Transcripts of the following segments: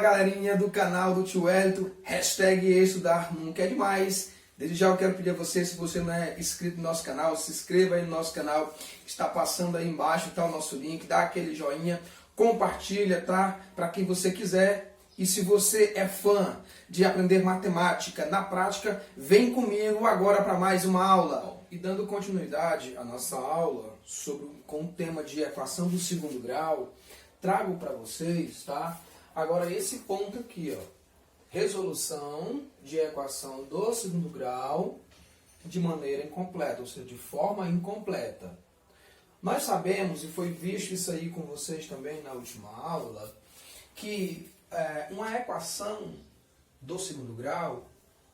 galerinha do canal do Tio Wellington, hashtag estudar nunca é demais. Desde já eu quero pedir a você, se você não é inscrito no nosso canal, se inscreva aí no nosso canal. Está passando aí embaixo, tá o nosso link, dá aquele joinha, compartilha, tá? Para quem você quiser. E se você é fã de aprender matemática na prática, vem comigo agora para mais uma aula. E dando continuidade à nossa aula com o tema de equação do segundo grau, trago para vocês, tá? Agora esse ponto aqui, ó. Resolução de equação do segundo grau de maneira incompleta, ou seja, de forma incompleta. Nós sabemos, e foi visto isso aí com vocês também na última aula, que uma equação do segundo grau,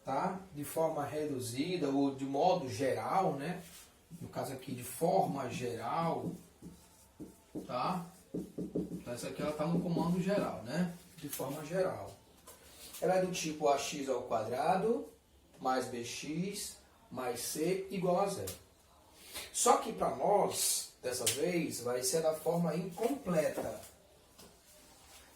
tá? De forma reduzida ou de modo geral, né? No caso aqui de forma geral, tá? Então essa aqui ela está no comando geral, né? De forma geral. Ela é do tipo ax ao quadrado mais bx mais c igual a zero. Só que para nós, dessa vez, vai ser da forma incompleta.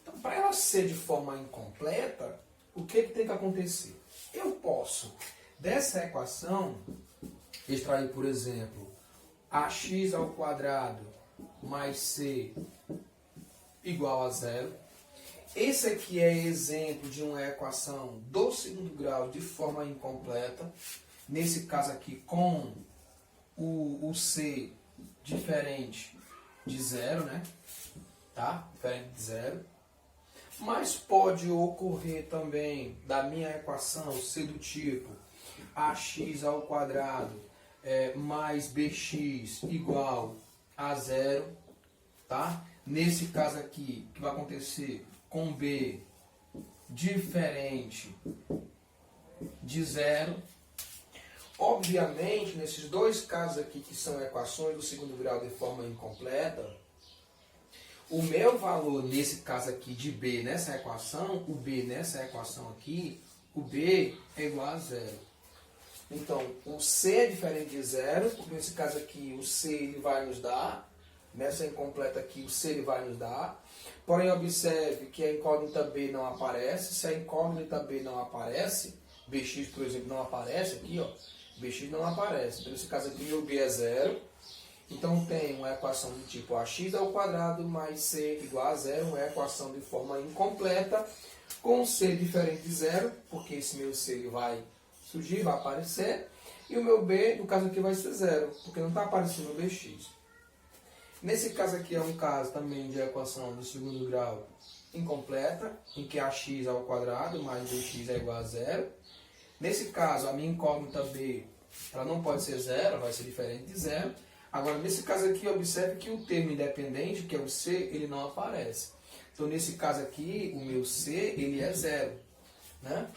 Então, para ela ser de forma incompleta, o que tem que acontecer? Eu posso, dessa equação, extrair, por exemplo, ax ao quadrado mais c igual a zero. Esse aqui é exemplo de uma equação do segundo grau de forma incompleta. Nesse caso aqui, com o c diferente de zero, né? Tá? Diferente de zero. Mas pode ocorrer também da minha equação ser do tipo ax ao quadrado mais bx igual a zero, tá? Nesse caso aqui, o que vai acontecer com b diferente de zero. Obviamente, nesses dois casos aqui, que são equações do segundo grau de forma incompleta, o meu valor, nesse caso aqui, de b nessa equação, o b nessa equação aqui, o b é igual a zero. Então, o c é diferente de zero, porque nesse caso aqui, o c ele vai nos dar, nessa incompleta aqui, o c ele vai nos dar. Porém, observe que a incógnita b não aparece. Se a incógnita b não aparece, bx, por exemplo, não aparece aqui, ó, bx não aparece. Então, nesse caso aqui, meu b é zero. Então, tem uma equação do tipo ax ao quadrado mais c igual a zero, uma equação de forma incompleta, com c diferente de zero, porque esse meu c ele vai surgir, vai aparecer, e o meu b, no caso aqui, vai ser zero, porque não está aparecendo o bx. Nesse caso aqui é um caso também de equação do segundo grau incompleta, em que ax ao quadrado mais bx é igual a zero. Nesse caso, a minha incógnita b ela não pode ser zero, vai ser diferente de zero. Agora, nesse caso aqui, observe que o termo independente, que é o c, ele não aparece. Então, nesse caso aqui, o meu c, ele é zero, né?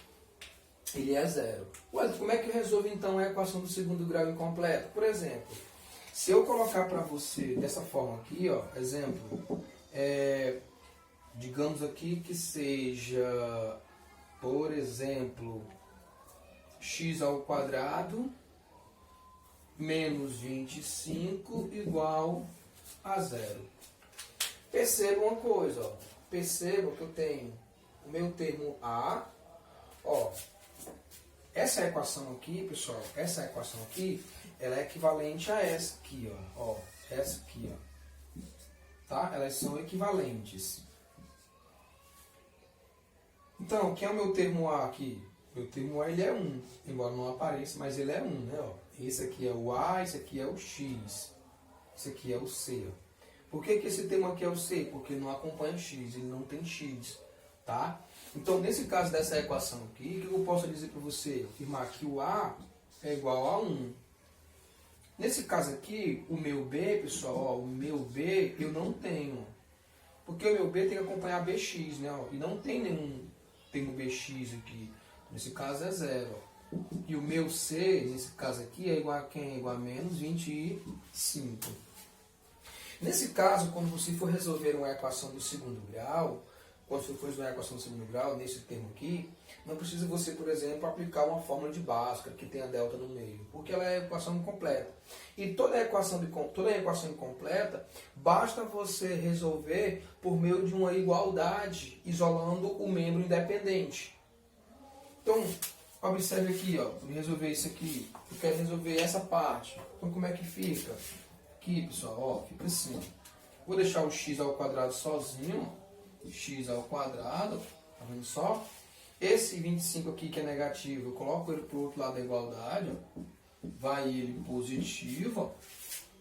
Ele é zero. Ué, como é que eu resolvo, então, a equação do segundo grau incompleta? Por exemplo, se eu colocar para você dessa forma aqui, ó, exemplo, digamos aqui que seja, por exemplo, x ao quadrado menos 25 igual a zero. Perceba uma coisa, ó. Perceba que eu tenho o meu termo a, ó. Essa equação aqui, pessoal, essa equação aqui, ela é equivalente a essa aqui, ó. Essa aqui, ó. Tá? Elas são equivalentes. Então, quem é o meu termo a aqui? Meu termo a ele é 1, embora não apareça, mas ele é 1, né? Ó. Esse aqui é o a, esse aqui é o x, esse aqui é o c. Ó. Por que esse termo aqui é o c? Porque não acompanha x, ele não tem x, tá? Então, nesse caso dessa equação aqui, o que eu posso dizer para você? Afirmar que o a é igual a 1. Nesse caso aqui, o meu b, pessoal, ó, o meu b eu não tenho. Porque o meu b tem que acompanhar bx, né? Ó, e não tem nenhum termo bx aqui. Nesse caso é zero. E o meu c, nesse caso aqui, é igual a quem? É igual a menos 25. Nesse caso, quando você for resolver uma equação do segundo grau, quando você for estudar a equação de segundo grau, nesse termo aqui, não precisa você, por exemplo, aplicar uma fórmula de Bhaskara que tem a delta no meio, porque ela é equação incompleta. E toda equação incompleta, basta você resolver por meio de uma igualdade, isolando o membro independente. Então, observe aqui, ó, vou resolver isso aqui, eu quero resolver essa parte. Então, como é que fica? Aqui, pessoal, ó, fica assim. Vou deixar o x ao quadrado sozinho, x ao quadrado, tá vendo só? Esse 25 aqui que é negativo, eu coloco ele para o outro lado da igualdade, ó. Vai ele positivo, ó.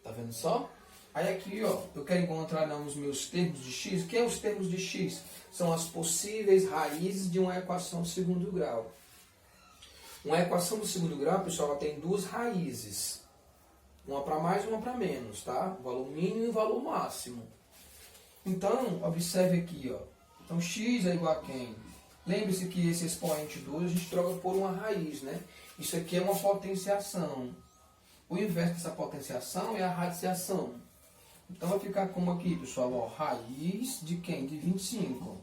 Tá vendo só? Aí aqui, ó, eu quero encontrar os meus termos de x. O que é os termos de x? São as possíveis raízes de uma equação de segundo grau. Uma equação do segundo grau, pessoal, ela tem duas raízes. Uma para mais e uma para menos, tá? O valor mínimo e o valor máximo. Então, observe aqui, ó. Então, x é igual a quem? Lembre-se que esse expoente 2 a gente troca por uma raiz, né? Isso aqui é uma potenciação. O inverso dessa potenciação é a radiciação. Então, vai ficar como aqui, pessoal, ó, raiz de quem? De 25.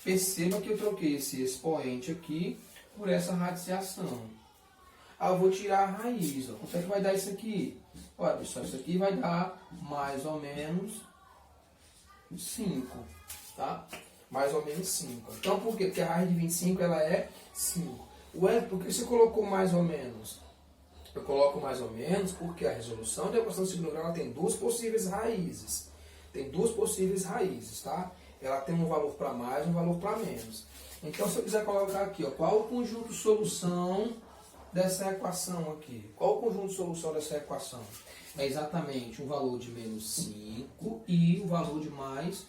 Perceba que eu troquei esse expoente aqui por essa radiciação. Aí eu vou tirar a raiz. Ó. Quanto é que vai dar isso aqui? Olha, pessoal, isso aqui vai dar mais ou menos 5. Tá? Mais ou menos 5. Então, por quê? Porque a raiz de 25 ela é 5. Ué, por que você colocou mais ou menos? Eu coloco mais ou menos porque a resolução da equação de segundo grau ela tem duas possíveis raízes. Tem duas possíveis raízes, tá? Ela tem um valor para mais e um valor para menos. Então, se eu quiser colocar aqui, ó, qual o conjunto de solução dessa equação aqui? Qual o conjunto de solução dessa equação? É exatamente o valor de menos 5 e o valor de mais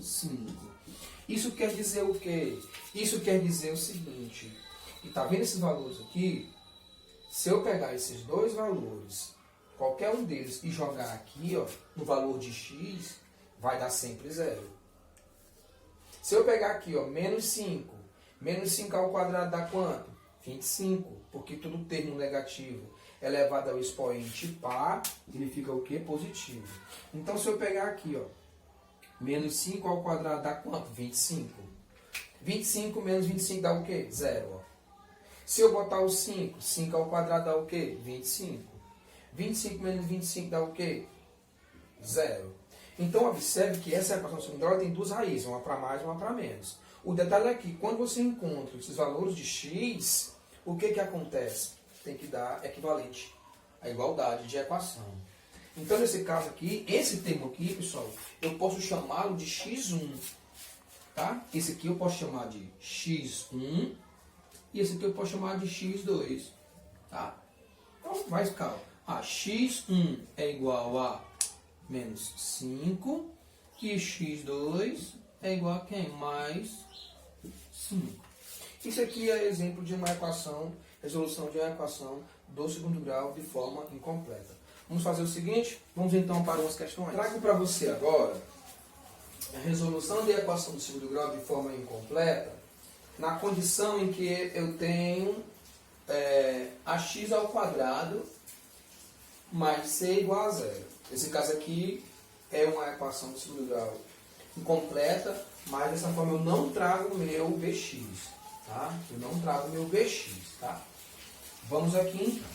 5. Isso quer dizer o quê? Isso quer dizer o seguinte, e tá vendo esses valores aqui? Se eu pegar esses dois valores, qualquer um deles, e jogar aqui, ó, no valor de x, vai dar sempre 0. Se eu pegar aqui, ó, menos 5 ao quadrado dá quanto? 25, porque todo termo negativo elevado ao expoente par, ele fica o quê? Positivo. Então, se eu pegar aqui, ó, menos 5 ao quadrado dá quanto? 25. 25 menos 25 dá o quê? 0, ó. Se eu botar o 5, 5 ao quadrado dá o quê? 25. 25 menos 25 dá o quê? 0. Então, observe que essa equação de segundo grau tem duas raízes, uma para mais e uma para menos. O detalhe é que, quando você encontra esses valores de x, o que acontece? Tem que dar equivalente à igualdade de equação. Então, nesse caso aqui, esse termo aqui, pessoal, eu posso chamá-lo de x1. Tá? Esse aqui eu posso chamar de x1 e esse aqui eu posso chamar de x2. Tá? Então, vai ficar. x1 é igual a menos 5 e x2 é igual a quem? Mais 5. Isso aqui é exemplo de uma equação, resolução de uma equação do segundo grau de forma incompleta. Vamos fazer o seguinte? Vamos então para umas questões. Trago para você agora a resolução de equação do segundo grau de forma incompleta na condição em que eu tenho ax ao quadrado mais c igual a 0. Esse caso aqui é uma equação do segundo grau incompleta, mas dessa forma eu não trago o meu bx. Tá? Eu não trago o meu bx. Tá? Vamos aqui então.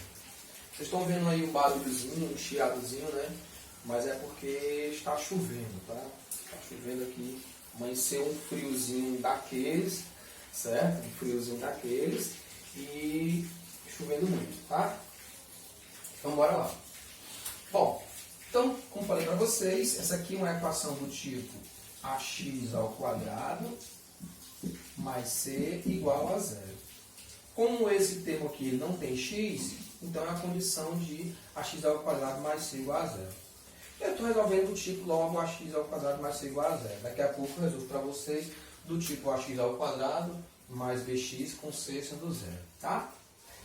Vocês estão vendo aí um barulhozinho, um chiadozinho, né? Mas é porque está chovendo, tá? Está chovendo aqui. Amanheceu um friozinho daqueles, certo? Um friozinho daqueles e chovendo muito, tá? Então, bora lá. Bom, então, como falei para vocês, essa aqui é uma equação do tipo ax ao quadrado mais c igual a 0. Como esse termo aqui não tem x, então é a condição de ax ao quadrado mais c igual a 0. Eu estou resolvendo do tipo logo ax ao quadrado mais c igual a 0. Daqui a pouco eu resolvo para vocês do tipo ax ao quadrado mais bx com c sendo 0. Tá?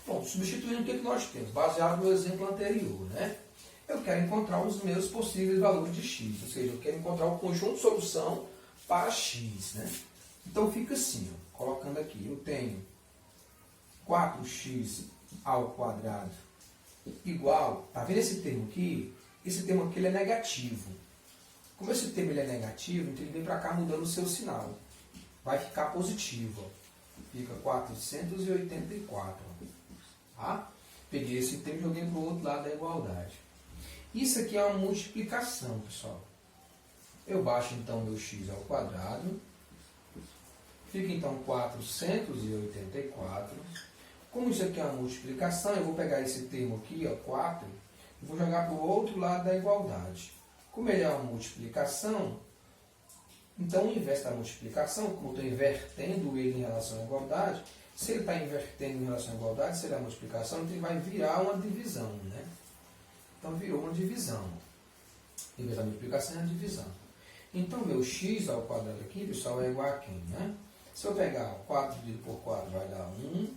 Bom, substituindo o que nós temos? Baseado no exemplo anterior, né? Eu quero encontrar os meus possíveis valores de x. Ou seja, eu quero encontrar o conjunto de solução para x, né? Então fica assim, ó, colocando aqui, eu tenho 4x ao quadrado igual, tá vendo esse termo aqui? Esse termo aqui ele é negativo. Como esse termo ele é negativo, então ele vem para cá mudando o seu sinal. vai ficar positivo. Ó. Fica 484. Tá? Peguei esse termo e joguei para o outro lado da igualdade. Isso aqui é uma multiplicação, pessoal. Eu baixo então meu x ao quadrado. Fica então 484. Como isso aqui é uma multiplicação, eu vou pegar esse termo aqui, ó, 4, e vou jogar para o outro lado da igualdade. Como ele é uma multiplicação, então o inverso da multiplicação, como eu estou invertendo ele em relação à igualdade, se ele está invertendo em relação à igualdade, se ele é uma multiplicação, então ele vai virar uma divisão, né? Então virou uma divisão. Em vez da multiplicação, é a divisão. Então meu x ao quadrado aqui, pessoal, é igual a quem, né? Se eu pegar 4 dividido por 4 vai dar 1,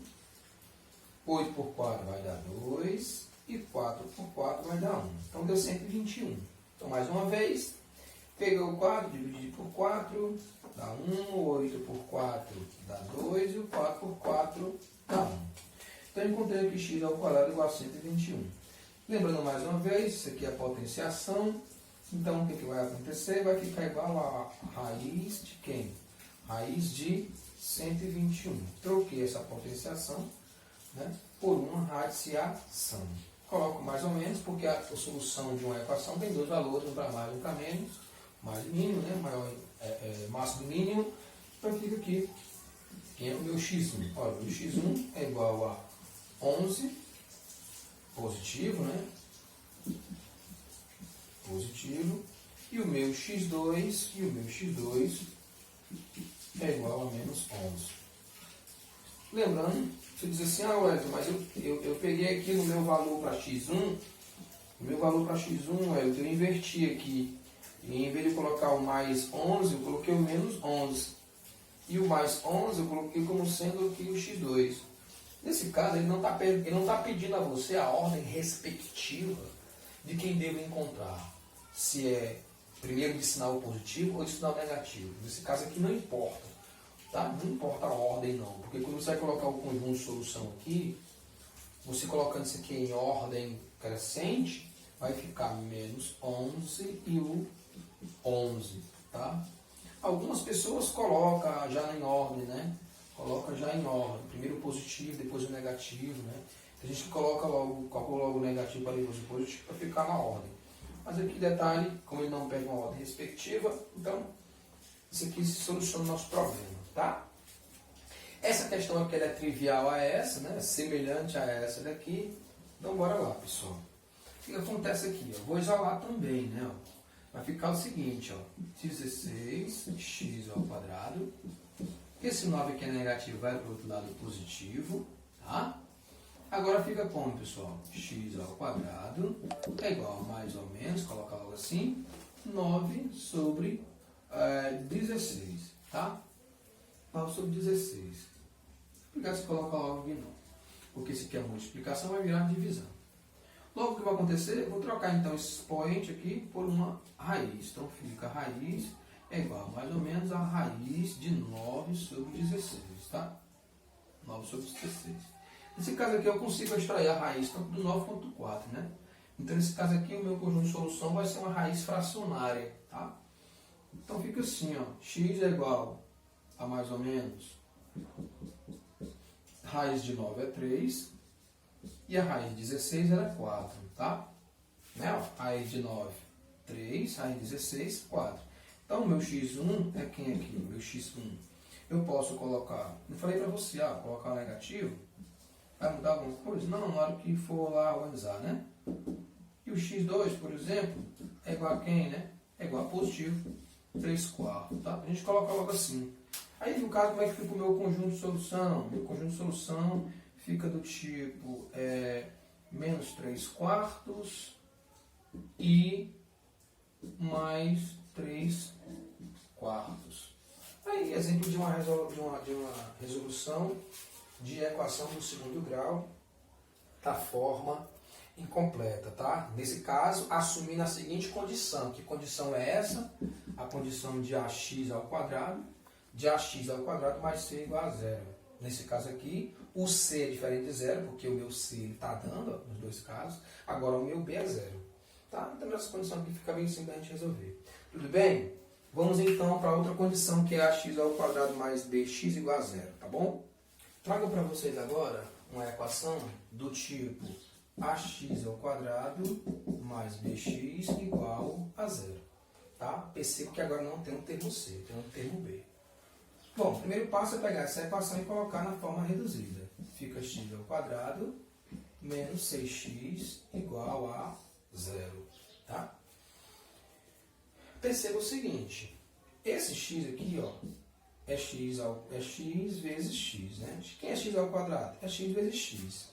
8 por 4 vai dar 2 e 4 por 4 vai dar 1. Então deu 121. Então mais uma vez, peguei o 4, dividi por 4, dá 1, 8 por 4 dá 2 e o 4 por 4 dá 1. Então eu encontrei que x ao quadrado é igual a 121. Lembrando mais uma vez, isso aqui é a potenciação. Então o que vai acontecer? Vai ficar igual a raiz de quem? Raiz de 121. Troquei essa potenciação, né, por uma radiciação. Coloco mais ou menos, porque a solução de uma equação tem dois valores, um para mais e um para menos. Mais e mínimo, né, maior, máximo e mínimo. Então fica aqui, que é o meu x1. Olha, o meu x1 é igual a 11, positivo, né? Positivo. E o meu x2 é igual a menos 11. Lembrando, você diz assim, Wellington, mas eu peguei aqui no meu valor para x1, o meu valor para x1, Wellington, eu inverti aqui. E em vez de colocar o mais 11, eu coloquei o menos 11. E o mais 11 eu coloquei como sendo aqui o x2. Nesse caso, ele não está pedindo a você a ordem respectiva de quem deve encontrar. Se é primeiro de sinal positivo ou de sinal negativo. Nesse caso aqui não importa. Tá? Não importa a ordem não. Porque quando você vai colocar o conjunto de solução aqui, você colocando isso aqui em ordem crescente, vai ficar menos 11 e o 11. Tá? Algumas pessoas colocam já em ordem, né? Coloca já em ordem. Primeiro o positivo, depois o negativo, né? Tem gente que calcula logo o negativo para depois o positivo para ficar na ordem. Mas aqui detalhe, como ele não pega uma ordem respectiva, então isso aqui se soluciona o nosso problema, tá? Essa questão aqui ela é trivial a essa, né? Semelhante a essa daqui. Então bora lá, pessoal. O que acontece aqui? Eu vou isolar também, né? Vai ficar o seguinte, ó, 16x ao quadrado. Esse 9 aqui é negativo, vai para o outro lado positivo, tá? Agora fica como, pessoal? X ao quadrado é igual a mais ou menos, coloca logo assim, 9 sobre 16, tá? 9 sobre 16. Explicar se coloca logo aqui não. Porque se quer multiplicação, vai virar divisão. Logo o que vai acontecer? Eu vou trocar então esse expoente aqui por uma raiz. Então fica raiz é igual a mais ou menos a raiz de 9 sobre 16, tá? 9 sobre 16. Nesse caso aqui eu consigo extrair a raiz tanto do 9 quanto do 4, né? Então nesse caso aqui o meu conjunto de solução vai ser uma raiz fracionária, tá? Então fica assim, ó, x é igual a mais ou menos raiz de 9 é 3 e a raiz de 16 ela é 4, tá? Né? Ó, raiz de 9, 3, raiz de 16, 4. Então o meu x1 é quem aqui? O meu x1. Eu posso colocar, não falei para você, colocar o negativo, vai mudar alguma coisa? Não, na hora que for lá organizar, né? E o x2, por exemplo, é igual a quem, né? É igual a positivo, 3/4, tá? A gente coloca logo assim. Aí, no caso, como é que fica o meu conjunto de solução? Meu conjunto de solução fica do tipo menos 3/4 e mais 3/4. Aí, exemplo de uma resolução de equação do segundo grau da forma incompleta, tá? Nesse caso, assumindo a seguinte condição. Que condição é essa? A condição de ax ao quadrado mais c igual a zero. Nesse caso aqui, o c é diferente de zero, porque o meu c está dando, ó, nos dois casos. Agora o meu b é zero. Tá? Então essa condição aqui fica bem simples da gente resolver. Tudo bem? Vamos então para outra condição, que é ax ao quadrado mais bx igual a zero, tá bom? Trago para vocês agora uma equação do tipo ax ao quadrado mais bx igual a zero. Tá? Percebo que agora não tem um termo C, tem um termo B. Bom, o primeiro passo é pegar essa equação e colocar na forma reduzida. Fica x ao quadrado menos 6x igual a zero. Tá? Perceba o seguinte, esse x aqui, ó, é x vezes x, né? Quem é x ao quadrado? É x vezes x.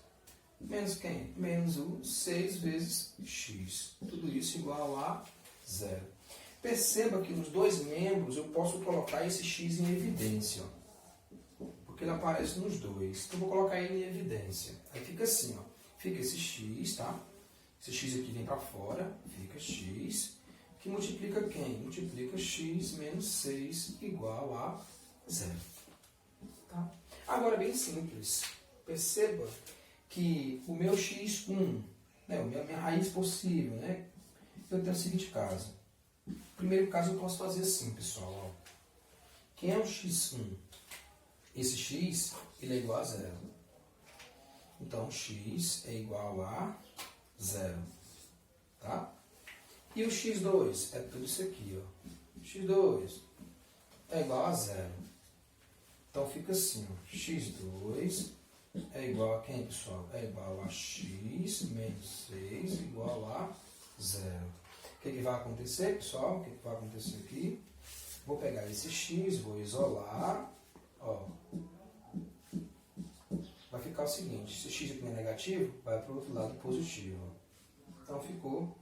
Menos quem? Menos o 6 vezes x. Tudo isso igual a zero. Perceba que nos dois membros eu posso colocar esse x em evidência, ó, porque ele aparece nos dois. Então eu vou colocar ele em evidência. Aí fica assim, ó, fica esse x, tá? Esse x aqui vem para fora, fica x, que multiplica quem? Multiplica x menos 6 igual a zero. Tá? Agora, bem simples. Perceba que o meu x1, né, a minha raiz possível, né, eu tenho o seguinte caso. Primeiro caso eu posso fazer assim, pessoal. Ó. Quem é o x1? Esse x, ele é igual a zero. Então, x é igual a zero. Tá? E o x2 é tudo isso aqui. Ó. x2 é igual a zero. Então, fica assim. Ó. x2 é igual a quem, pessoal? É igual a x menos 6 igual a zero. O que vai acontecer, pessoal? O que vai acontecer aqui? Vou pegar esse x, vou isolar. Ó. Vai ficar o seguinte, se x aqui é negativo, vai para o outro lado positivo. Então ficou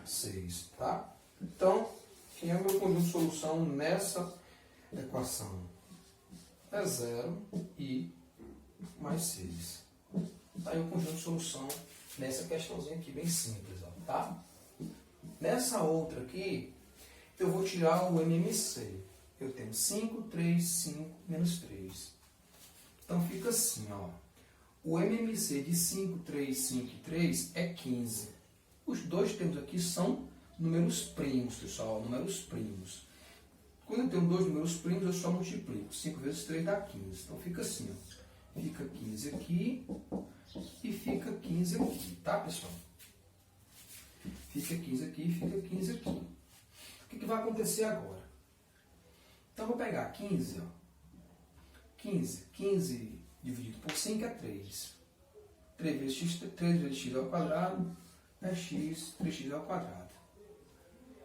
6, tá? Então, quem é o meu conjunto de solução nessa equação? É 0 e mais 6. Tá aí o conjunto de solução nessa questãozinha aqui, bem simples, ó, tá? Nessa outra aqui, eu vou tirar o MMC. Eu tenho 5, 3, 5, menos 3. Então fica assim, ó. O MMC de 5, 3, 5 e 3 é 15. Os dois termos aqui são números primos, pessoal, números primos. Quando eu tenho dois números primos, eu só multiplico. 5 vezes 3 dá 15. Então fica assim, ó. Fica 15 aqui e fica 15 aqui, tá, pessoal? Fica 15 aqui e fica 15 aqui. O que vai acontecer agora? Então, eu vou pegar 15, ó. 15 dividido por 5 é 3. 3 vezes x ao quadrado é x, 3x ao quadrado.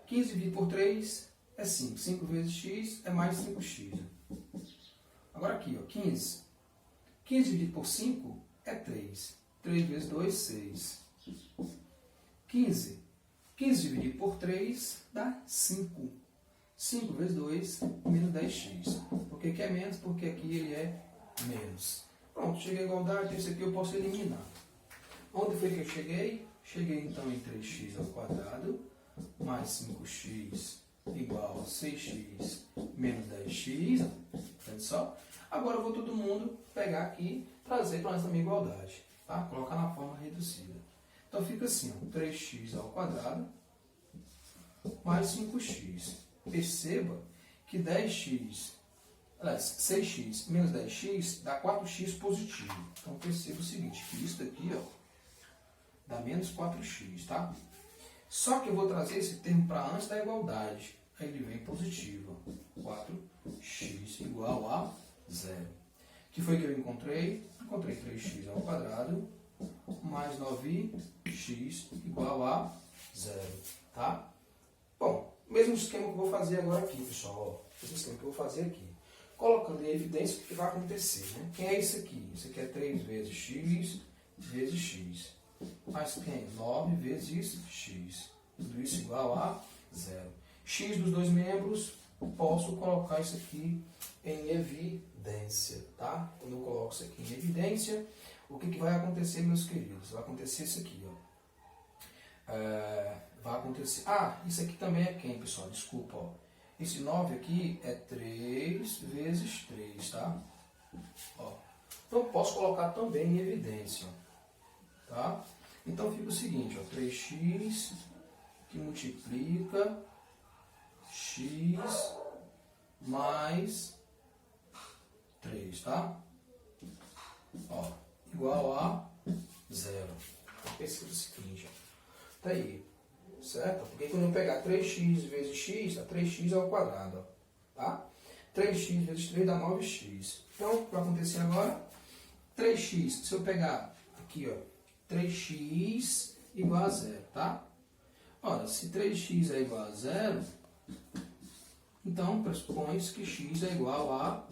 15 dividido por 3 é 5. 5 vezes x é mais 5x. Agora aqui, ó, 15. 15 dividido por 5 é 3. 3 vezes 2, 6. 15 dividido por 3 dá 5. 5 vezes 2, menos 10x. Por que é menos? Porque aqui ele é menos. Pronto, cheguei à igualdade, esse aqui eu posso eliminar. Onde foi que eu cheguei? Cheguei então em 3x ao quadrado, mais 5x igual a 6x menos 10x. Olha só. Agora eu vou todo mundo pegar aqui e trazer para essa minha igualdade. Tá? Colocar na forma reduzida. Então fica assim, ó, 3x ao quadrado mais 5x. Perceba que 6x menos 10x dá 4x positivo. Então perceba o seguinte, que isso daqui, ó, dá menos 4x, tá? Só que eu vou trazer esse termo para antes da igualdade. Aí ele vem positivo. 4x igual a 0. O que foi que eu encontrei? Encontrei 3x ao quadrado mais 9x igual a 0, tá? Bom, mesmo esquema que eu vou fazer agora aqui, pessoal. Ó, mesmo esquema que eu vou fazer aqui. Colocando em evidência o que vai acontecer, né? Quem é isso aqui? Isso aqui é 3 vezes x vezes x. Mais quem? 9 vezes x. Tudo isso igual a 0. X dos dois membros, posso colocar isso aqui em evidência, tá? Quando eu coloco isso aqui em evidência, o que vai acontecer, meus queridos? Vai acontecer isso aqui, ó. Vai acontecer... Ah, isso aqui também é quem, pessoal? Desculpa, ó. Esse 9 aqui é 3 vezes 3, tá? Ó. Então, posso colocar também em evidência, ó. Tá? Então, fica o seguinte, ó. 3x que multiplica x mais 3, tá? Ó, igual a 0. Escreva o seguinte, tá aí, certo? Porque quando eu pegar 3x vezes x, tá? 3x ao quadrado, ó, tá? 3x vezes 3 dá 9x. Então, o que vai acontecer agora? 3x, se eu pegar aqui, ó, 3x igual a 0, tá? Ora, se 3x é igual a 0, então pressupõe-se que x é igual a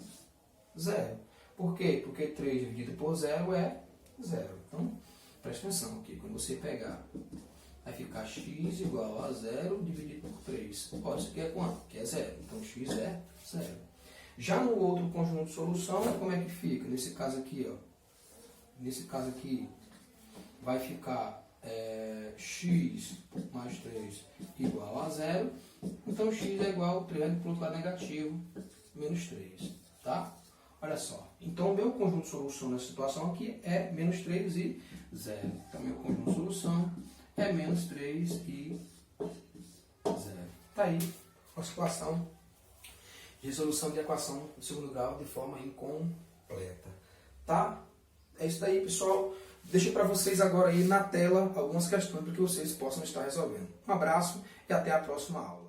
0. Por quê? Porque 3 dividido por 0 é 0. Então, presta atenção aqui. Quando você pegar, vai ficar x igual a 0 dividido por 3. Ora, isso aqui é quanto? Que é 0. Então, x é 0. Já no outro conjunto de solução, como é que fica? Nesse caso aqui, ó. Nesse caso aqui, vai ficar x mais 3 igual a 0. Então, x é igual, triângulo para o outro lado negativo, menos 3. Tá? Olha só. Então, o meu conjunto de solução nessa situação aqui é menos 3 e 0. Então, meu conjunto de solução é menos 3 e 0. Tá aí a situação de resolução de equação de segundo grau de forma incompleta. Tá? É isso daí, pessoal. Deixei para vocês agora aí na tela algumas questões para que vocês possam estar resolvendo. Um abraço e até a próxima aula.